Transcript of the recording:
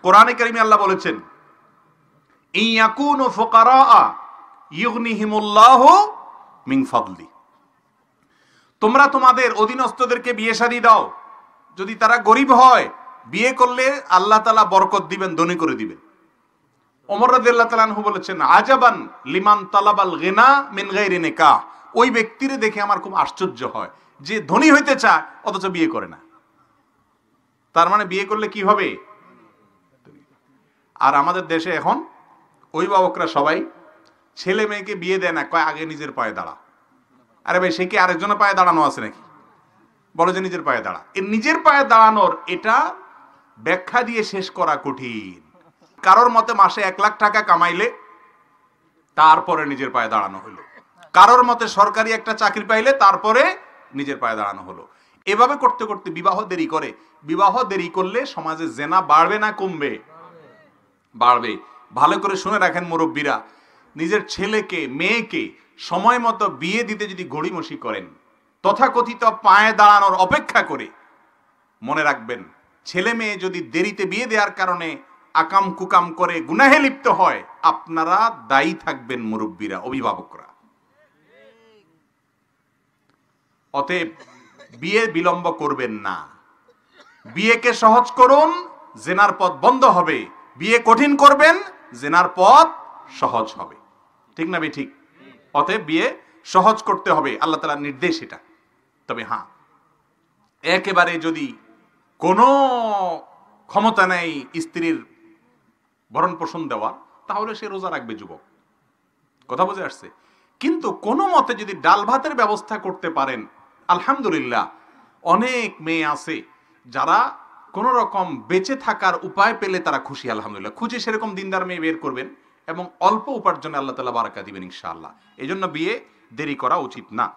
কোরআনে কারিমে আল্লাহ বলেছেন, ইয়াকুনু ফুকারা ইউগনিহিমুল্লাহু মিন ফাদলি, তোমরা তোমাদের অধীনস্থদেরকে বিয়ে শাদী দাও, যদি তারা গরিব হয় বিয়ে করলে আল্লাহ তাআলা বরকত দিবেন, ধনী করে দিবেন। ওমর রাদিয়াল্লাহু তাআলা আনহু বলেছেন, আজাবান লিমান তালাবাল গিনা মিন গায়রি নিকাহ, ওই ব্যক্তিরে দেখে আমার খুব আশ্চর্য হয় যে ধনী হইতে চায় অথচ বিয়ে করে না। তার মানে বিয়ে করলে কি হবে? আর আমাদের দেশে এখন অভিভাবকরা সবাই ছেলে মেয়েকে বিয়ে দেয় না, কয় আগে নিজের পায়ে দাঁড়া। আরে ভাই, সে কি আরেকজনের পায়ে দাঁড়ানো আছে নাকি? বলো যে নিজের পায়ে দাঁড়া। এই নিজের পায়ে দাঁড়ানোর এটা ব্যাখ্যা দিয়ে শেষ করা কঠিন। কারোর মতে মাসে 1 লাখ টাকা কামাইলে তারপরে নিজের পায়ে দাঁড়ানো হলো, কারোর মতে সরকারি একটা চাকরি পাইলে তারপরে নিজের পায়ে দাঁড়ানো হলো। এভাবে করতে করতে বিবাহ দেরি করে। বিবাহ দেরি করলে সমাজে জেনা বাড়বে না কমবে? বাড়বে। ভালো করে শুনে রাখেন মুরব্বীরা, নিজের ছেলেকে মেয়েকে সময় মতো বিয়ে দিতে যদি গড়িমসি করেন, তথাকথিত পায়ে দাঁড়ানোর অপেক্ষা করে, মনে রাখবেন ছেলে মেয়ে যদি দেরিতে বিয়ে দেওয়ার কারণে আকাম কুকাম করে গুনাহে লিপ্ত হয়, আপনারা দায়ী থাকবেন মুরব্বীরা, অভিভাবকরা। অতএব বিয়ে বিলম্ব করবেন না, বিয়েকে সহজ করুন, জেনার পথ বন্ধ হবে। বিয়ে কঠিন করবেন, জেনার পথ সহজ হবে। ঠিক না? ঠিক। অতএব বিয়ে সহজ করতে হবে, আল্লাহ তাআলার নির্দেশ এটা। তবে হ্যাঁ, একেবারে যদি কোনো ক্ষমতা নেই স্ত্রীর ভরণ পোষণ দেওয়ার, তাহলে সে রোজা রাখবে, যুবক। কথা বুঝে আসছে? কিন্তু কোনো মতে যদি ডাল ভাতের ব্যবস্থা করতে পারেন, আলহামদুলিল্লাহ। অনেক মেয়ে আছে যারা কোন রকম বেঁচে থাকার উপায় পেলে তারা খুশি, আলহামদুলিল্লাহ। খুঁজে সেরকম দিনদার মেয়ে বের করবেন এবং অল্প উপার্জনে আল্লাহ তাআলা বারাকা দিবেন ইনশাআল্লাহ। এই জন্য বিয়ে দেরি করা উচিত না।